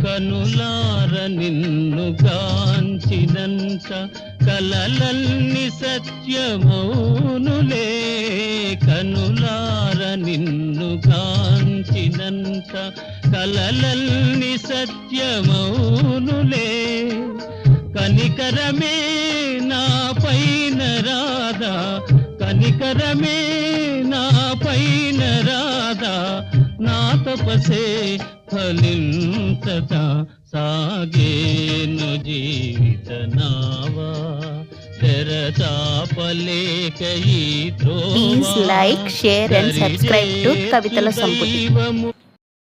కనులార నిన్ను గాంచినంత కలలన్ని సత్యమౌనులే, కనులార నిన్ను గాంచినంత కలలన్ని సత్యమౌనులే. కనికరమే నా పైన రాధా, కనికరమే నా పైన రాధా, నా తపసే ఫలించక సాగేను జీవిత నావా, తెరచాపలేక ఈ త్రోవ. Please like, share and subscribe to Kavitala Samputi.